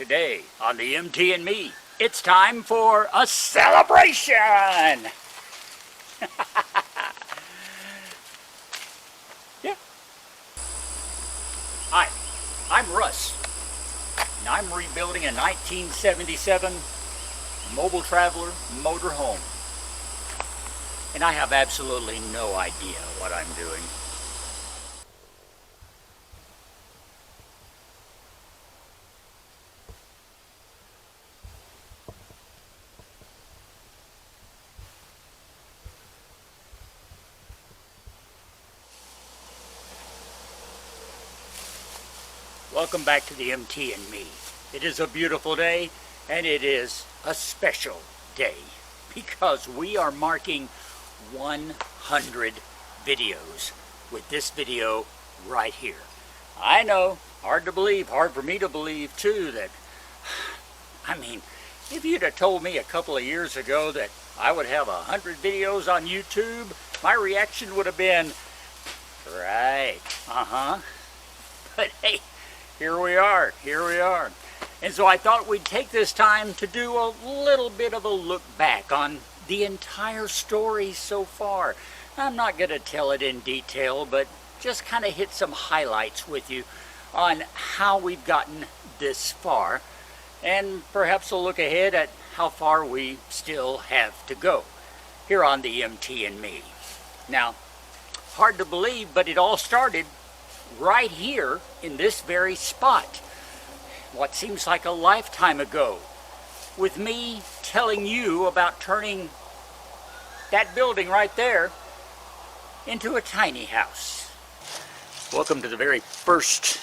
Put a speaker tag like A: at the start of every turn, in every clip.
A: Today on the MT and Me, it's time for a celebration! Yeah. Hi, I'm Russ, and I'm rebuilding a 1977 Mobile Traveler motorhome. And I have absolutely no idea what I'm doing. Welcome back to the MT and Me. It is a beautiful day, and it is a special day because we are marking 100 videos with this video right here. I know, hard to believe, hard for me to believe too, that, I mean, if you'd have told me a couple of years ago that I would have 100 videos on YouTube, my reaction would have been, right, But hey, here we are. And so I thought we'd take this time to do a little bit of a look back on the entire story so far. I'm not going to tell it in detail, but just kind of hit some highlights with you on how we've gotten this far, and perhaps a look ahead at how far we still have to go here on the MT and Me. Now, hard to believe, but it all started right here in this very spot. What seems like a lifetime ago, with me telling you about turning that building right there into a tiny house. Welcome to the very first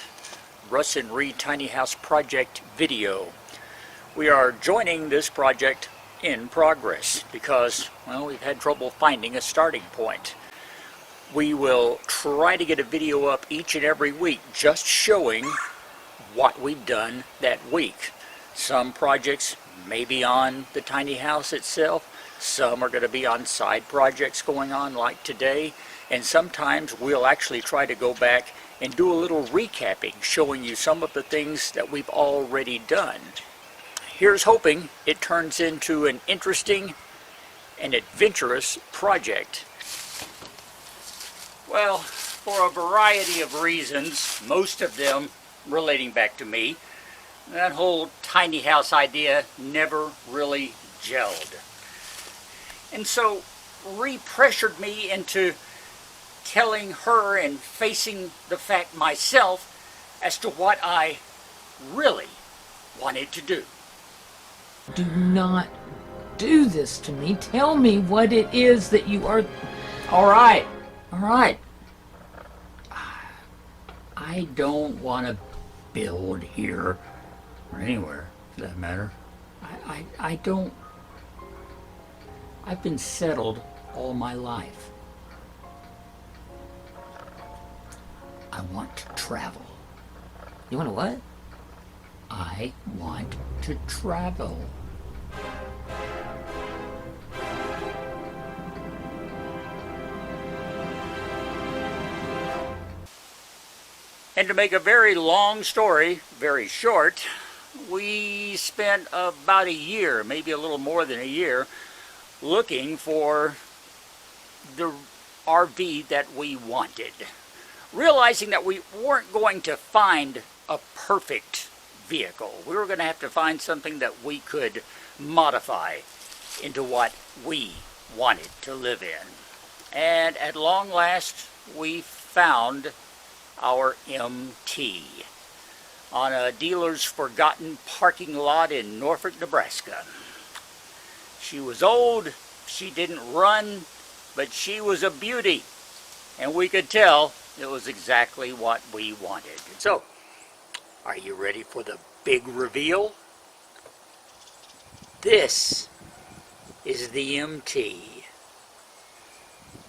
A: Russ and Reed Tiny House Project video. We are joining this project in progress because, well, we've had trouble finding a starting point. We will try to get a video up each and every week just showing what we've done that week. Some projects may be on the tiny house itself, some are going to be on side projects going on like today, and sometimes we'll actually try to go back and do a little recapping, showing you some of the things that we've already done. Here's hoping it turns into an interesting and adventurous project. Well, for a variety of reasons, most of them relating back to me, that whole tiny house idea never really gelled. And so, repressured me into telling her and facing the fact myself as to what I really wanted to do.
B: Do not do this to me. Tell me what it is that you are...
A: All right. I don't want to build here, or anywhere for that matter. I don't... I've been settled all my life. I want to travel.
B: You want to what?
A: I want to travel. And to make a very long story very short, we spent about a year, maybe a little more than a year, looking for the RV that we wanted. Realizing that we weren't going to find a perfect vehicle. We were going to have to find something that we could modify into what we wanted to live in. And at long last, we found our MT on a dealer's forgotten parking lot in Norfolk, Nebraska. She was old, she didn't run, but she was a beauty, and we could tell it was exactly what we wanted. So, are you ready for the big reveal? This is the MT.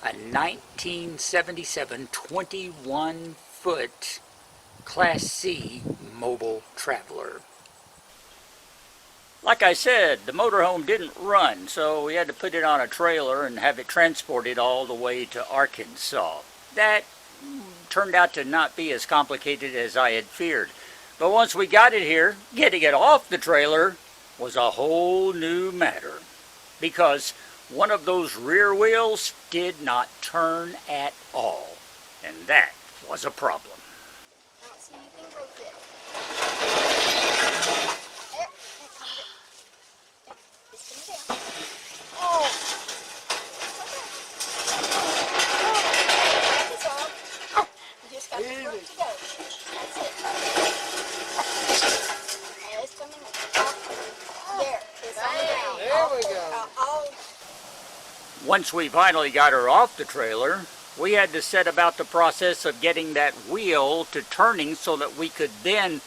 A: A 1977 21-foot Class C mobile traveler. Like I said, the motorhome didn't run, so we had to put it on a trailer and have it transported all the way to Arkansas. That turned out to not be as complicated as I had feared. But once we got it here, getting it off the trailer was a whole new matter, because one of those rear wheels did not turn at all, and that was a problem.
C: I don't see anything broke there. It's coming down. Oh! That's all. You just got the rope to go. That's it. Oh, it's coming up. There. It's on the ground.
D: There we go.
A: Once we finally got her off the trailer, we had to set about the process of getting that wheel to turning so that we could then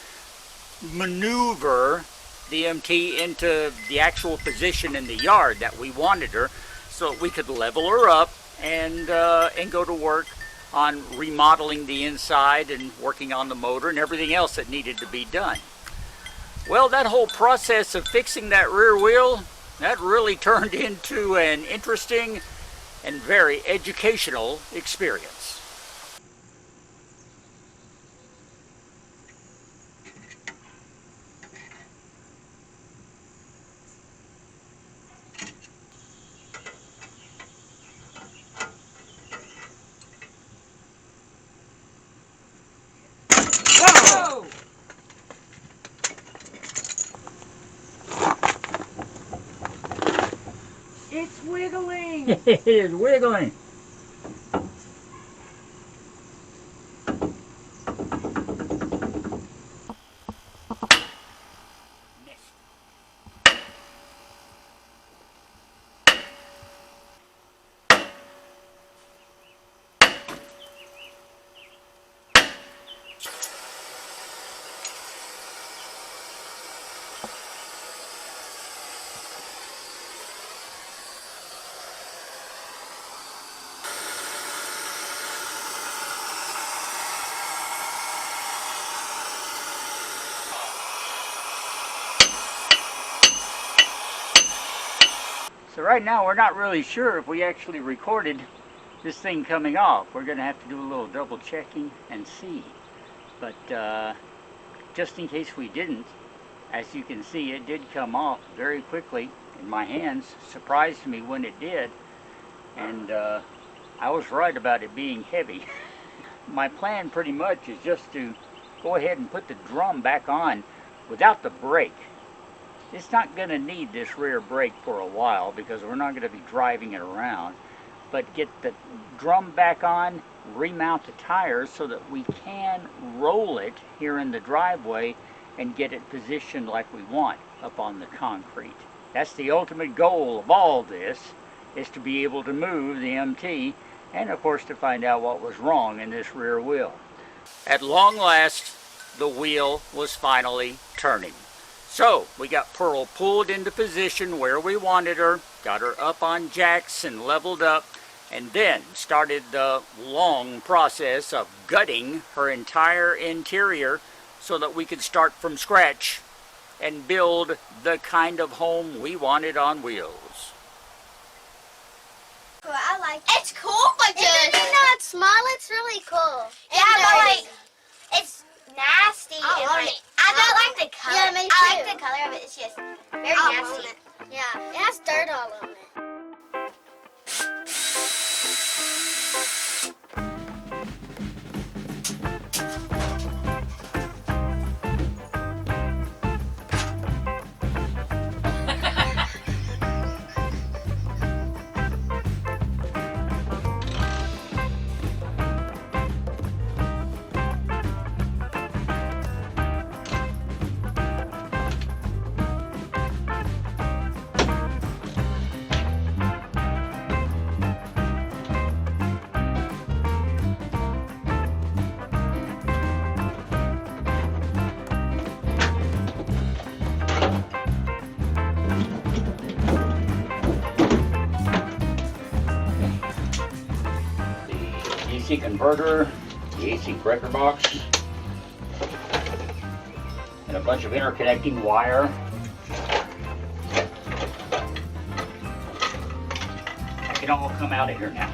A: maneuver the MT into the actual position in the yard that we wanted her, so that we could level her up and go to work on remodeling the inside and working on the motor and everything else that needed to be done. Well, that whole process of fixing that rear wheel, that really turned into an interesting and very educational experience.
B: Whoa! It's wiggling!
A: It is wiggling. So right now we're not really sure if we actually recorded this thing coming off. We're going to have to do a little double checking and see. But just in case we didn't, as you can see, it did come off very quickly in my hands. Surprised me when it did. And I was right about it being heavy. My plan pretty much is just to go ahead and put the drum back on without the brake. It's not going to need this rear brake for a while because we're not going to be driving it around. But get the drum back on, remount the tires so that we can roll it here in the driveway and get it positioned like we want up on the concrete. That's the ultimate goal of all this, is to be able to move the MT and of course to find out what was wrong in this rear wheel. At long last, the wheel was finally turning. So we got Pearl pulled into position where we wanted her, got her up on jacks and leveled up, and then started the long process of gutting her entire interior so that we could start from scratch and build the kind of home we wanted on wheels.
C: Cool, I like it.
E: It's cool, but
C: Even though it's small, it's really cool.
E: yeah, but like it's nasty.
C: I
E: and
C: want
E: like,
C: it.
E: I don't like the color.
C: Yeah, me
E: I like
C: too.
E: the color of it. It's just very
C: I
E: nasty.
C: want it. Yeah, it has dirt all on it.
A: AC converter, the AC breaker box, and a bunch of interconnecting wire. That can all come out of here now.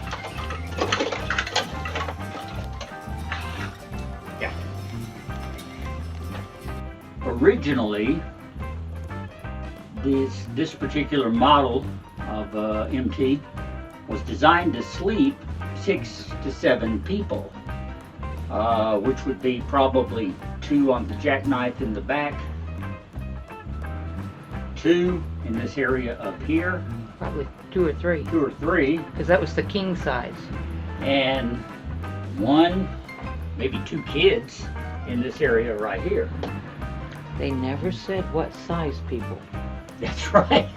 A: Yeah. originally, this particular model of MT was designed to sleep 6 to 7 people, which would be probably 2 on the jackknife in the back, 2 in this area up here,
B: Probably 2 or 3.
A: 2 or 3,
B: Because that was the king size.
A: and 1, maybe 2 kids in this area right here.
B: They never said what size people.
A: That's right.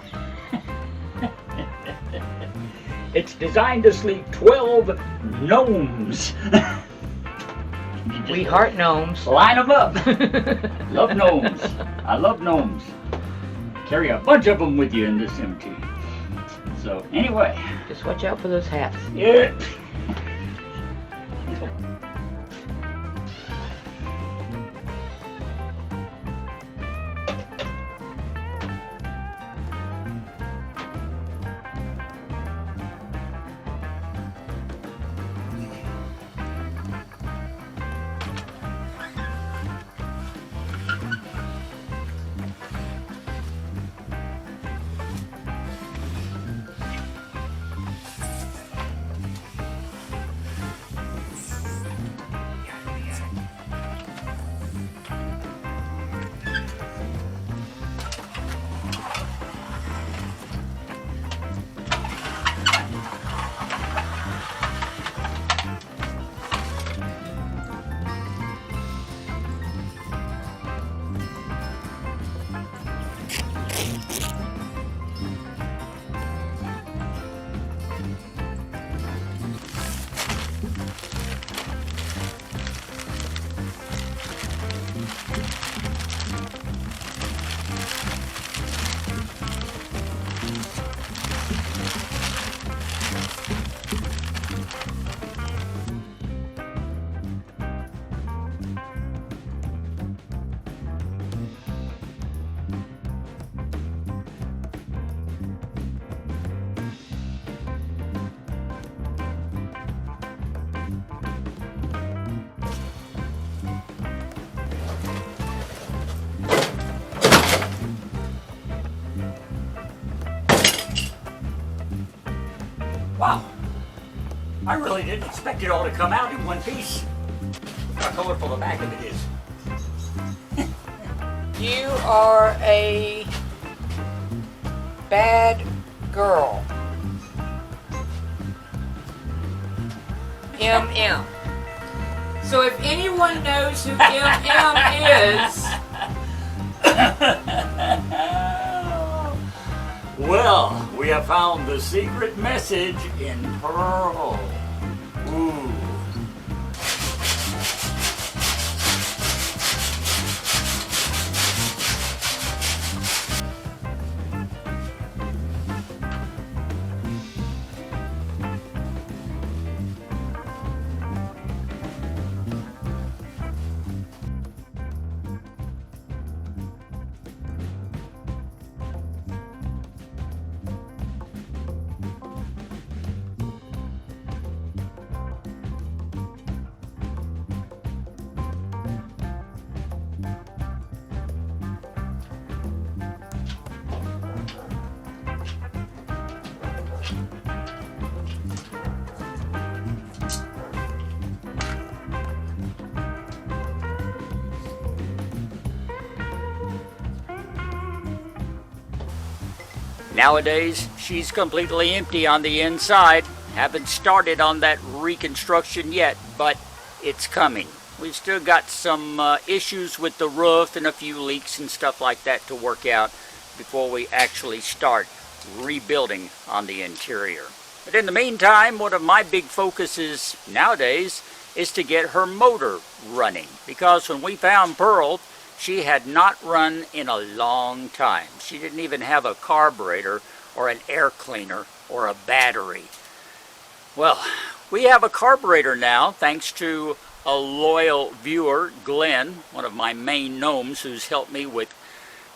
A: It's designed to sleep 12 gnomes.
B: We heart gnomes.
A: Line them up. Love gnomes. I love gnomes. Carry a bunch of them with you in this MT. So anyway.
B: Just watch out for those hats.
A: Yeah. Wow, I really didn't expect it all to come out in one piece. Look how colorful the back of it is.
B: You are a bad girl. MM. So if anyone knows who MM is,
A: well, we have found the secret message in Pearl. Ooh. Nowadays, she's completely empty on the inside. Haven't started on that reconstruction yet, but it's coming. We've still got some issues with the roof and a few leaks and stuff like that to work out before we actually start rebuilding on the interior. But in the meantime, one of my big focuses nowadays is to get her motor running, because when we found Pearl, she had not run in a long time. She didn't even have a carburetor or an air cleaner or a battery. Well, we have a carburetor now, thanks to a loyal viewer, Glenn, one of my main gnomes, who's helped me with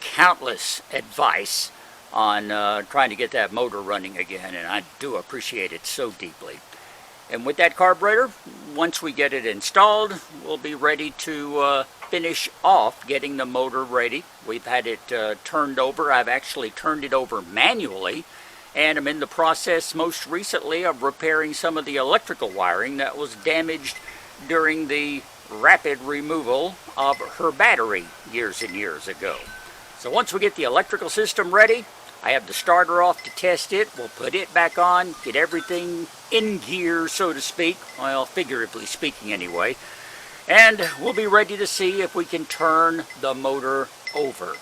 A: countless advice on trying to get that motor running again, and I do appreciate it so deeply. And with that carburetor, once we get it installed, we'll be ready to finish off getting the motor ready. We've had it turned over. I've actually turned it over manually, and I'm in the process most recently of repairing some of the electrical wiring that was damaged during the rapid removal of her battery years and years ago. So once we get the electrical system ready, I have the starter off to test it. We'll put it back on, get everything in gear, so to speak, well, figuratively speaking anyway, and we'll be ready to see if we can turn the motor over.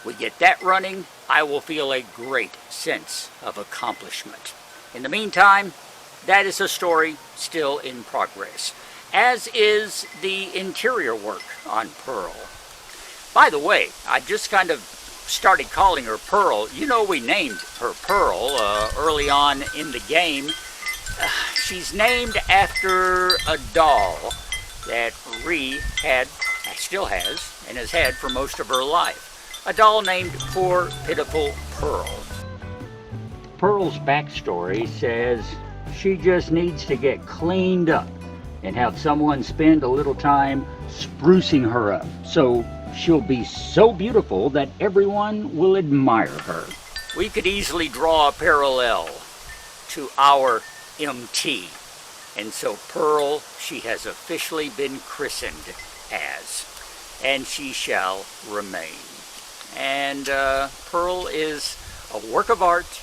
A: We get that running, I will feel a great sense of accomplishment. In the meantime, that is a story still in progress, as is the interior work on Pearl. By the way, I just kind of started calling her Pearl. You know, we named her Pearl early on in the game. She's named after a doll that Ree had, still has, and has had for most of her life. A doll named Poor Pitiful Pearl. Pearl's backstory says she just needs to get cleaned up and have someone spend a little time sprucing her up, so she'll be so beautiful that everyone will admire her. We could easily draw a parallel to our MT, and so Pearl, she has officially been christened as, and she shall remain. And Pearl is a work of art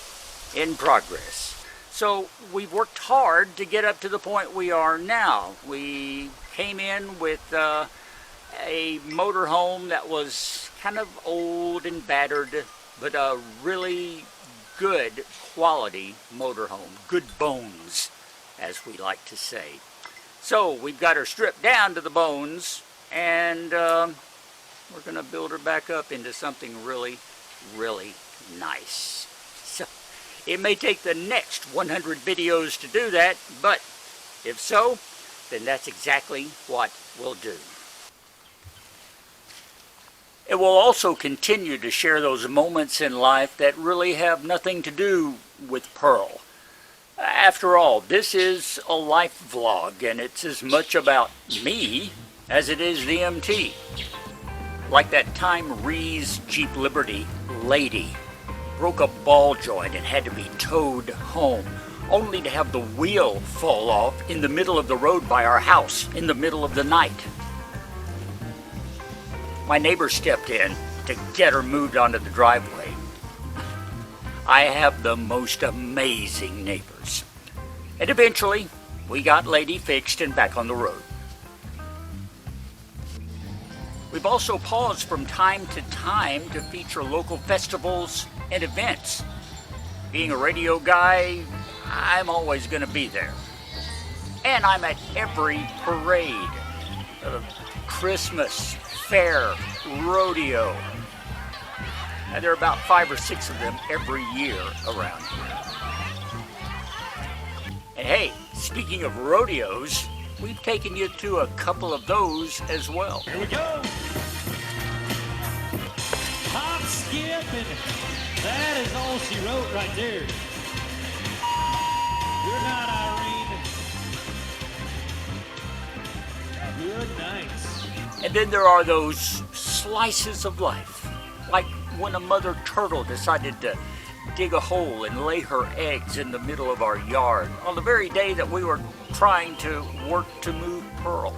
A: in progress. So we've worked hard to get up to the point we are now. We came in with a motorhome that was kind of old and battered, but a really good quality motorhome. Good bones, as we like to say. So we've got her stripped down to the bones, and we're going to build her back up into something really, really nice. So it may take the next 100 videos to do that, but if so, then that's exactly what we'll do. It will also continue to share those moments in life that really have nothing to do with Pearl. After all, this is a life vlog, and it's as much about me as it is the MT. Like that time Ree's Jeep Liberty lady broke a ball joint and had to be towed home, only to have the wheel fall off in the middle of the road by our house in the middle of the night. My neighbor stepped in to get her moved onto the driveway. I have the most amazing neighbors. And eventually, we got Lady fixed and back on the road. We've also paused from time to time to feature local festivals and events. Being a radio guy, I'm always going to be there. And I'm at every parade, Christmas, fair, rodeo. And there are about 5 or 6 of them every year around here. And hey, speaking of rodeos, we've taken you to a couple of those as well.
D: Here we go. Hop, skip, and that is all she wrote right there. Good night, Irene. Good night.
A: And then there are those slices of life, like when a mother turtle decided to dig a hole and lay her eggs in the middle of our yard on the very day that we were trying to work to move Pearl.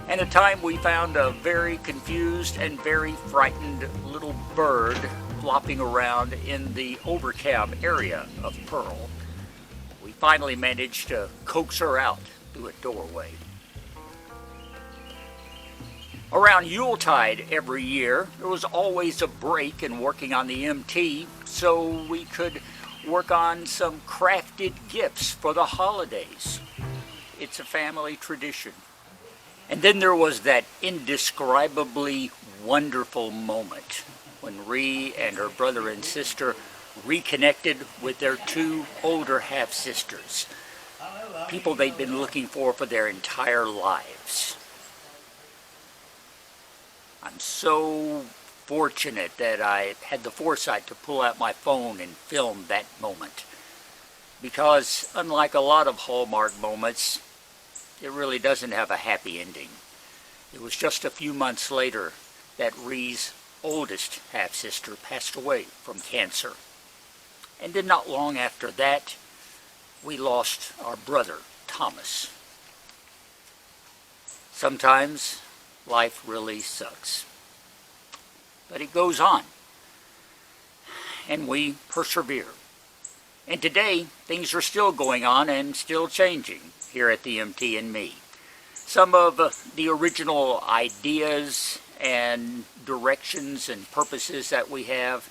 A: And a time we found a very confused and very frightened little bird flopping around in the overcab area of Pearl. We finally managed to coax her out through a doorway. Around Yuletide every year, there was always a break in working on the MT so we could work on some crafted gifts for the holidays. It's a family tradition. And then there was that indescribably wonderful moment when Ree and her brother and sister reconnected with their 2 older half-sisters, people they'd been looking for their entire lives. I'm so fortunate that I had the foresight to pull out my phone and film that moment. Because unlike a lot of Hallmark moments, it really doesn't have a happy ending. It was just a few months later that Ree's oldest half-sister passed away from cancer. And then not long after that, we lost our brother, Thomas. Sometimes life really sucks. But it goes on. And we persevere. And today, things are still going on and still changing here at the MT and Me. Some of the original ideas and directions and purposes that we have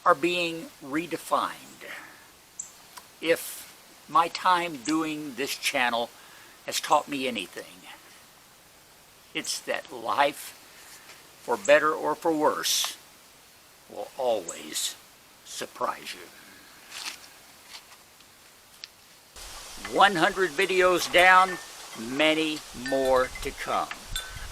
A: are being redefined. If my time doing this channel has taught me anything, it's that life, for better or for worse, will always surprise you. 100 videos down, many more to come.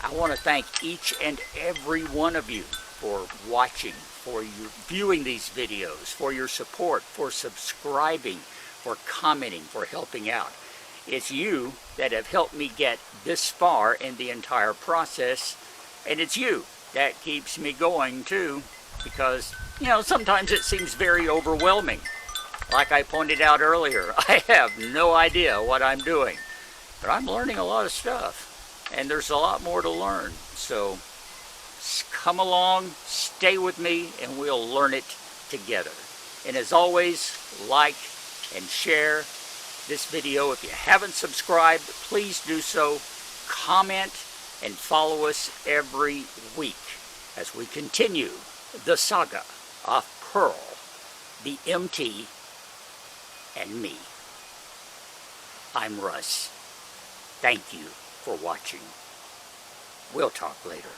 A: I want to thank each and every one of you for watching, for your viewing these videos, for your support, for subscribing, for commenting, for helping out. It's you that have helped me get this far in the entire process, and it's you that keeps me going too, because, you know, sometimes it seems very overwhelming. Like I pointed out earlier, I have no idea what I'm doing, but I'm learning a lot of stuff, and there's a lot more to learn. So come along, stay with me, and we'll learn it together. And as always, like and share this video. If you haven't subscribed, please do so. Comment and follow us every week as we continue the saga of Pearl, the MT, and me. I'm Russ. Thank you for watching. We'll talk later.